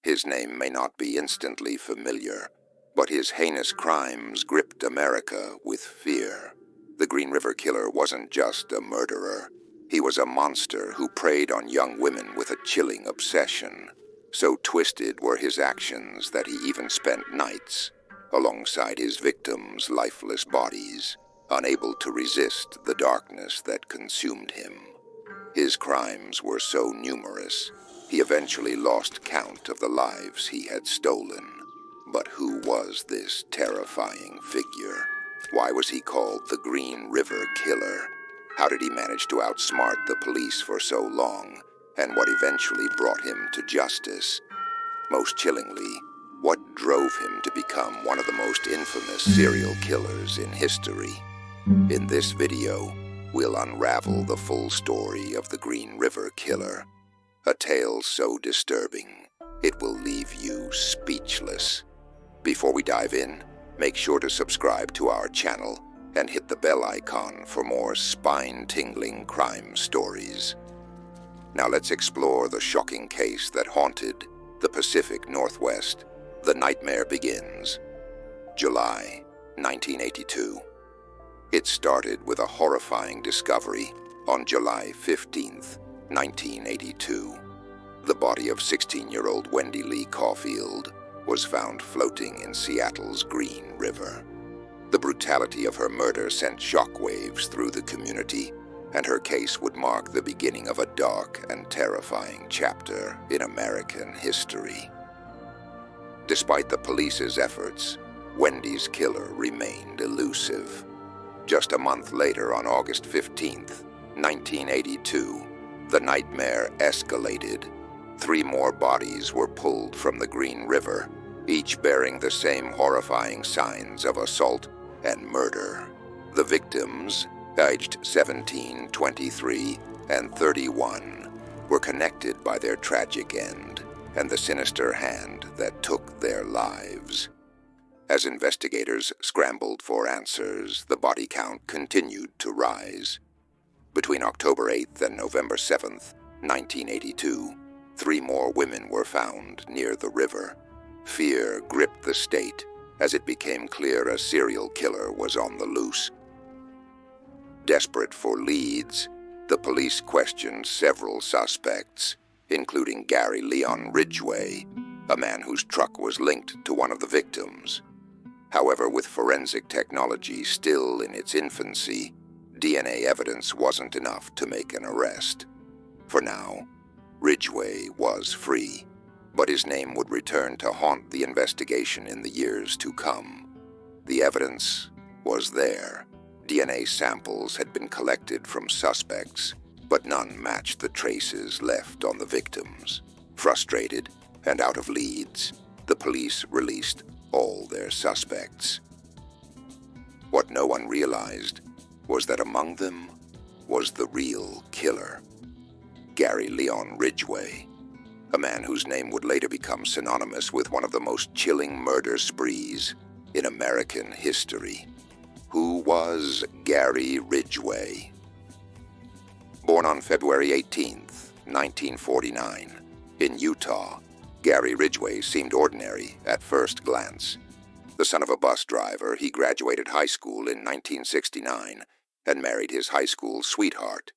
His name may not be instantly familiar, but his heinous crimes gripped America with fear. The Green River Killer wasn't just a murderer. He was a monster who preyed on young women with a chilling obsession. So twisted were his actions that he even spent nights alongside his victims' lifeless bodies, unable to resist the darkness that consumed him. His crimes were so numerous, he eventually lost count of the lives he had stolen. But who was this terrifying figure? Why was he called the Green River Killer? How did he manage to outsmart the police for so long? And what eventually brought him to justice? Most chillingly, what drove him to become one of the most infamous serial killers in history? In this video, we'll unravel the full story of the Green River Killer, a tale so disturbing it will leave you speechless. Before we dive in, make sure to subscribe to our channel and hit the bell icon for more spine-tingling crime stories. Now let's explore the shocking case that haunted the Pacific Northwest. The nightmare begins. July 1982. It started with a horrifying discovery on July 15th, 1982. The body of 16-year-old Wendy Lee Caulfield was found floating in Seattle's Green River. The brutality of her murder sent shockwaves through the community, and her case would mark the beginning of a dark and terrifying chapter in American history. Despite the police's efforts, Wendy's killer remained elusive. Just a month later, on August 15th, 1982, the nightmare escalated. 3 more bodies were pulled from the Green River, each bearing the same horrifying signs of assault and murder. The victims, aged 17, 23, and 31, were connected by their tragic end and the sinister hand that took their lives. As investigators scrambled for answers, the body count continued to rise. Between October 8th and November 7th, 1982, 3 more women were found near the river. Fear gripped the state as it became clear a serial killer was on the loose. Desperate for leads, the police questioned several suspects, including Leon Ridgway, a man whose truck was linked to one of the victims. However, with forensic technology still in its infancy, DNA evidence wasn't enough to make an arrest. For now, Ridgway was free, but his name would return to haunt the investigation in the years to come. The evidence was there. DNA samples had been collected from suspects, but none matched the traces left on the victims. Frustrated and out of leads, the police released all their suspects. What no one realized was that among them was the real killer, Leon Ridgway, a man whose name would later become synonymous with one of the most chilling murder sprees in American history. Who was Gary Ridgway? Born on February 18th, 1949, in Utah, Gary Ridgway seemed ordinary at first glance. The son of a bus driver, he graduated high school in 1969 and married his high school sweetheart.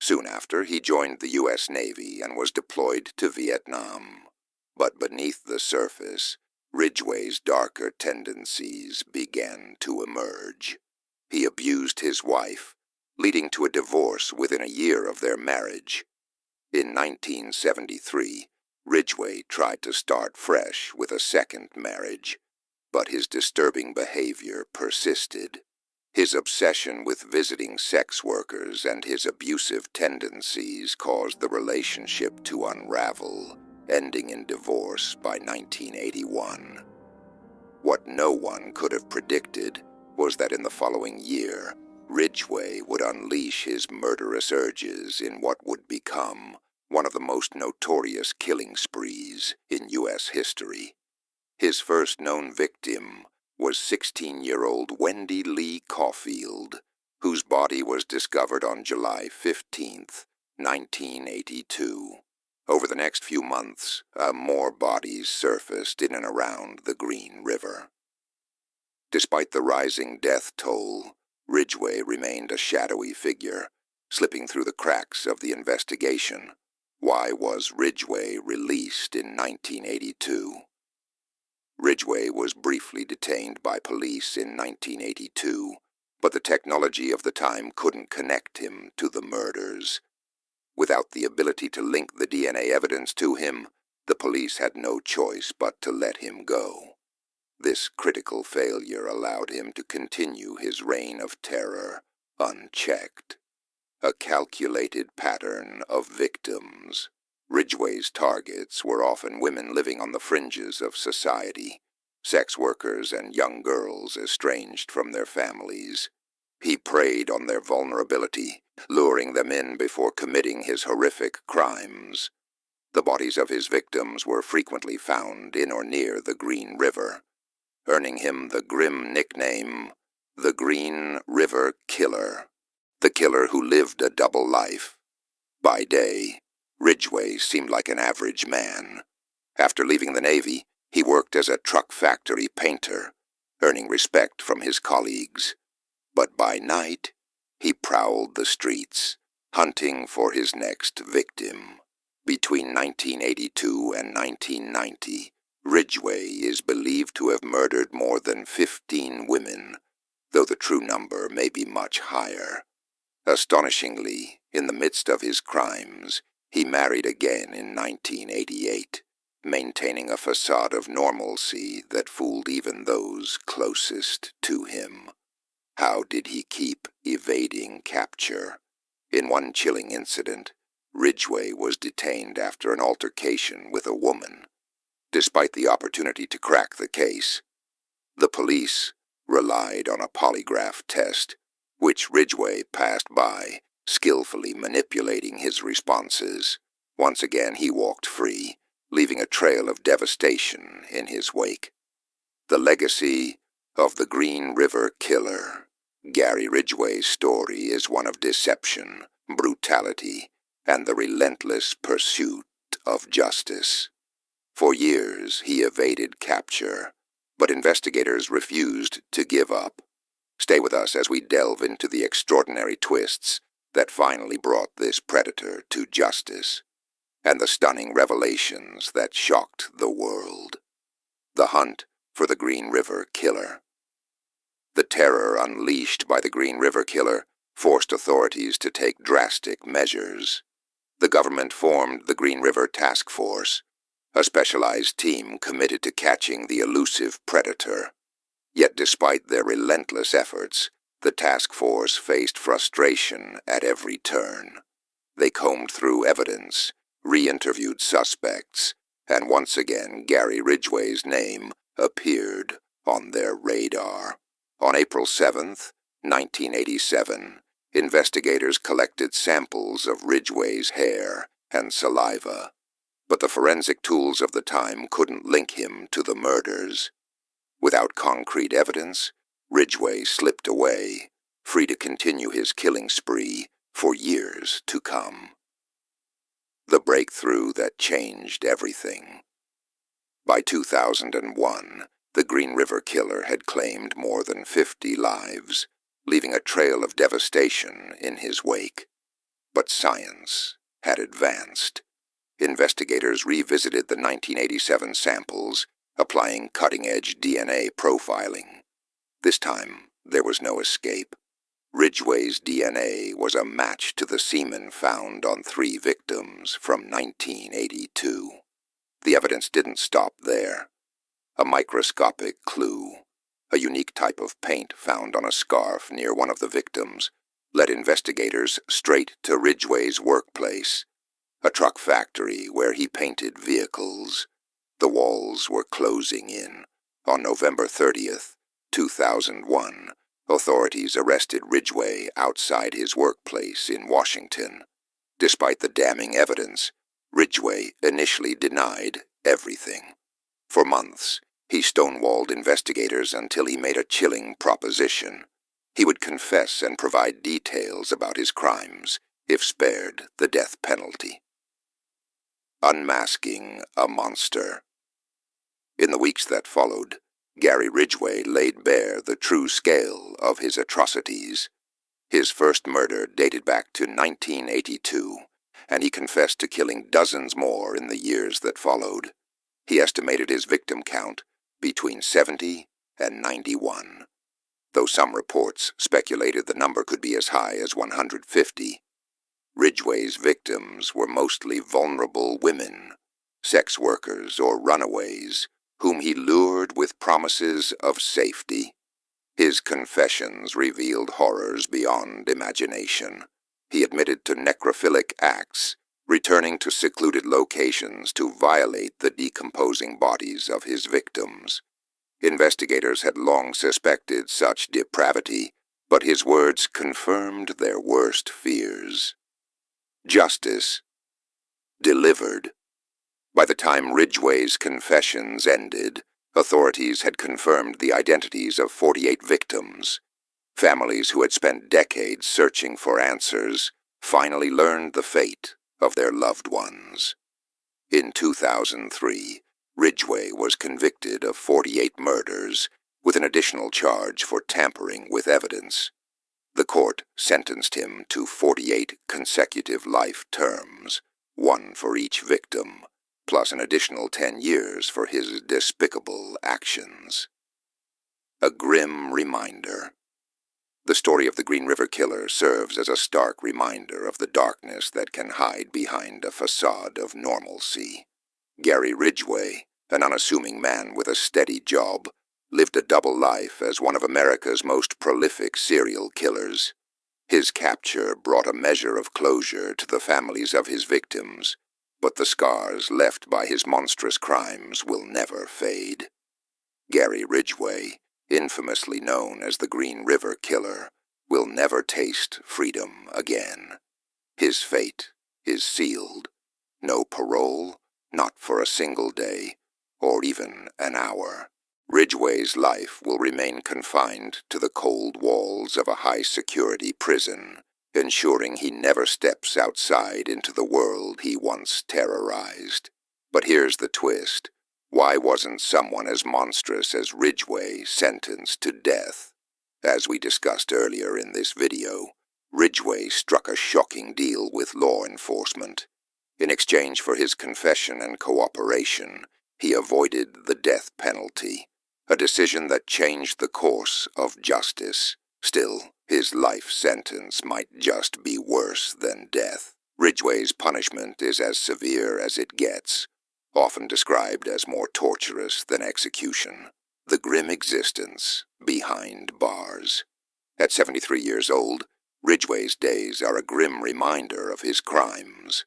Soon after, he joined the U.S. Navy and was deployed to Vietnam. But beneath the surface, Ridgway's darker tendencies began to emerge. He abused his wife, leading to a divorce within a year of their marriage. In 1973, Ridgway tried to start fresh with a second marriage, but his disturbing behavior persisted. His obsession with visiting sex workers and his abusive tendencies caused the relationship to unravel, ending in divorce by 1981. What no one could have predicted was that in the following year, Ridgway would unleash his murderous urges in what would become one of the most notorious killing sprees in U.S. history. His first known victim was 16-year-old Wendy Lee Caulfield, whose body was discovered on July 15th, 1982. Over the next few months, more bodies surfaced in and around the Green River. Despite the rising death toll, Ridgway remained a shadowy figure, slipping through the cracks of the investigation. Why was Ridgway released in 1982? Ridgway was briefly detained by police in 1982, but the technology of the time couldn't connect him to the murders. Without the ability to link the DNA evidence to him, the police had no choice but to let him go. This critical failure allowed him to continue his reign of terror, unchecked. A calculated pattern of victims. Ridgway's targets were often women living on the fringes of society, sex workers and young girls estranged from their families. He preyed on their vulnerability, luring them in before committing his horrific crimes. The bodies of his victims were frequently found in or near the Green River, earning him the grim nickname, the Green River Killer, the killer who lived a double life. By day, Ridgway seemed like an average man. After leaving the Navy, he worked as a truck factory painter, earning respect from his colleagues. But by night, he prowled the streets, hunting for his next victim. Between 1982 and 1990, Ridgway is believed to have murdered more than 15 women, though the true number may be much higher. Astonishingly, in the midst of his crimes, he married again in 1988, maintaining a facade of normalcy that fooled even those closest to him. How did he keep evading capture? In one chilling incident, Ridgway was detained after an altercation with a woman. Despite the opportunity to crack the case, the police relied on a polygraph test, which Ridgway passed by, skillfully manipulating his responses. Once again he walked free, leaving a trail of devastation in his wake. The legacy of the Green River Killer. Gary Ridgway's story is one of deception, brutality, and the relentless pursuit of justice. For years he evaded capture, but investigators refused to give up. Stay with us as we delve into the extraordinary twists that finally brought this predator to justice, and the stunning revelations that shocked the world. The hunt for the Green River Killer. The terror unleashed by the Green River Killer forced authorities to take drastic measures. The government formed the Green River Task Force, a specialized team committed to catching the elusive predator. Yet despite their relentless efforts, the task force faced frustration at every turn. They combed through evidence, re-interviewed suspects, and once again Gary Ridgway's name appeared on their radar. On April 7th, 1987, investigators collected samples of Ridgway's hair and saliva, but the forensic tools of the time couldn't link him to the murders. Without concrete evidence, Ridgway slipped away, free to continue his killing spree for years to come. The breakthrough that changed everything. By 2001, the Green River Killer had claimed more than 50 lives, leaving a trail of devastation in his wake. But science had advanced. Investigators revisited the 1987 samples, applying cutting-edge DNA profiling. This time, there was no escape. Ridgway's DNA was a match to the semen found on 3 victims from 1982. The evidence didn't stop there. A microscopic clue, a unique type of paint found on a scarf near one of the victims, led investigators straight to Ridgway's workplace, a truck factory where he painted vehicles. The walls were closing in. On November 30th, 2001, authorities arrested Ridgway outside his workplace in Washington. Despite the damning evidence, Ridgway initially denied everything. For months, he stonewalled investigators until he made a chilling proposition. He would confess and provide details about his crimes, if spared the death penalty. Unmasking a Monster. In the weeks that followed, Gary Ridgway laid bare the true scale of his atrocities. His first murder dated back to 1982, and he confessed to killing dozens more in the years that followed. He estimated his victim count between 70 and 91, though some reports speculated the number could be as high as 150. Ridgway's victims were mostly vulnerable women, sex workers or runaways, whom he lured with promises of safety. His confessions revealed horrors beyond imagination. He admitted to necrophilic acts, returning to secluded locations to violate the decomposing bodies of his victims. Investigators had long suspected such depravity, but his words confirmed their worst fears. Justice delivered. By the time Ridgway's confessions ended, authorities had confirmed the identities of 48 victims. Families who had spent decades searching for answers finally learned the fate of their loved ones. In 2003, Ridgway was convicted of 48 murders, with an additional charge for tampering with evidence. The court sentenced him to 48 consecutive life terms, one for each victim, plus an additional 10 years for his despicable actions. A grim reminder. The story of the Green River Killer serves as a stark reminder of the darkness that can hide behind a facade of normalcy. Gary Ridgway, an unassuming man with a steady job, lived a double life as one of America's most prolific serial killers. His capture brought a measure of closure to the families of his victims, but the scars left by his monstrous crimes will never fade. Gary Ridgway, infamously known as the Green River Killer, will never taste freedom again. His fate is sealed. No parole, not for a single day, or even an hour. Ridgway's life will remain confined to the cold walls of a high-security prison, ensuring he never steps outside into the world he once terrorized. But here's the twist. Why wasn't someone as monstrous as Ridgway sentenced to death? As we discussed earlier in this video, Ridgway struck a shocking deal with law enforcement. In exchange for his confession and cooperation, he avoided the death penalty, a decision that changed the course of justice. Still, his life sentence might just be worse than death. Ridgway's punishment is as severe as it gets, often described as more torturous than execution. The grim existence behind bars. At 73 years old, Ridgway's days are a grim reminder of his crimes.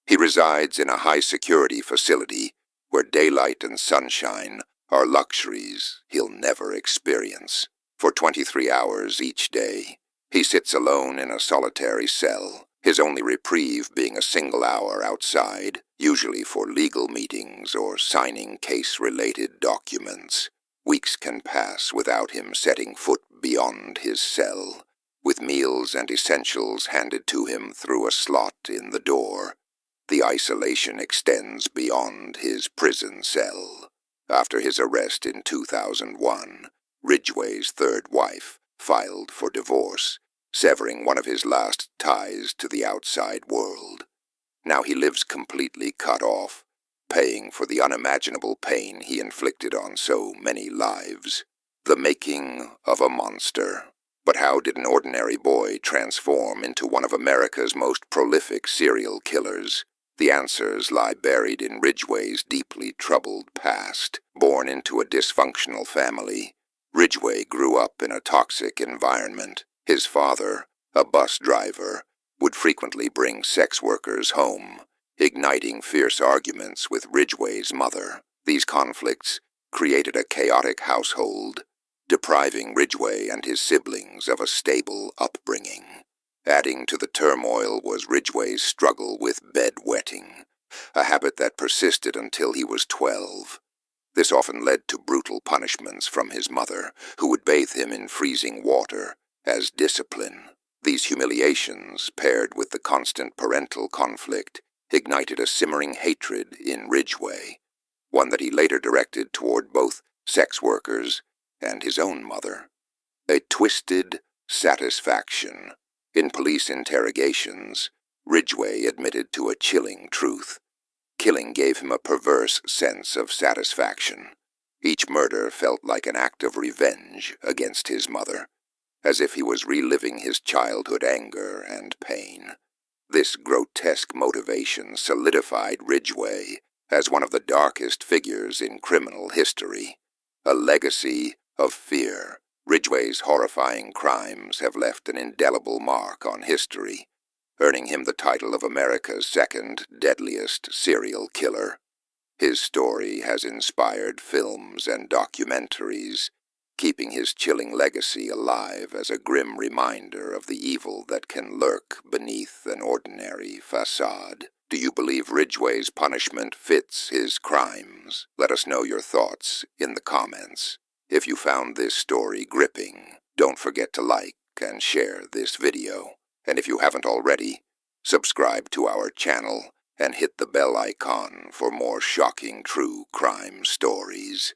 He resides in a high-security facility where daylight and sunshine are luxuries he'll never experience. For 23 hours each day, he sits alone in a solitary cell, his only reprieve being a single hour outside, usually for legal meetings or signing case-related documents. Weeks can pass without him setting foot beyond his cell, with meals and essentials handed to him through a slot in the door. The isolation extends beyond his prison cell. After his arrest in 2001, Ridgway's third wife filed for divorce, severing one of his last ties to the outside world. Now he lives completely cut off, paying for the unimaginable pain he inflicted on so many lives. The making of a monster. But how did an ordinary boy transform into one of America's most prolific serial killers? The answers lie buried in Ridgway's deeply troubled past. Born into a dysfunctional family, Ridgway grew up in a toxic environment. His father, a bus driver, would frequently bring sex workers home, igniting fierce arguments with Ridgway's mother. These conflicts created a chaotic household, depriving Ridgway and his siblings of a stable upbringing. Adding to the turmoil was Ridgway's struggle with bedwetting, a habit that persisted until he was 12. This often led to brutal punishments from his mother, who would bathe him in freezing water as discipline. These humiliations, paired with the constant parental conflict, ignited a simmering hatred in Ridgway, one that he later directed toward both sex workers and his own mother. A twisted satisfaction. In police interrogations, Ridgway admitted to a chilling truth. Killing gave him a perverse sense of satisfaction. Each murder felt like an act of revenge against his mother, as if he was reliving his childhood anger and pain. This grotesque motivation solidified Ridgway as one of the darkest figures in criminal history. A legacy of fear. Ridgway's horrifying crimes have left an indelible mark on history, earning him the title of America's second deadliest serial killer. His story has inspired films and documentaries, keeping his chilling legacy alive as a grim reminder of the evil that can lurk beneath an ordinary facade. Do you believe Ridgway's punishment fits his crimes? Let us know your thoughts in the comments. If you found this story gripping, don't forget to like and share this video. And if you haven't already, subscribe to our channel and hit the bell icon for more shocking true crime stories.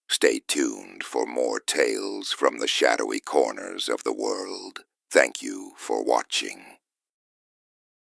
Stay tuned for more tales from the shadowy corners of the world. Thank you for watching.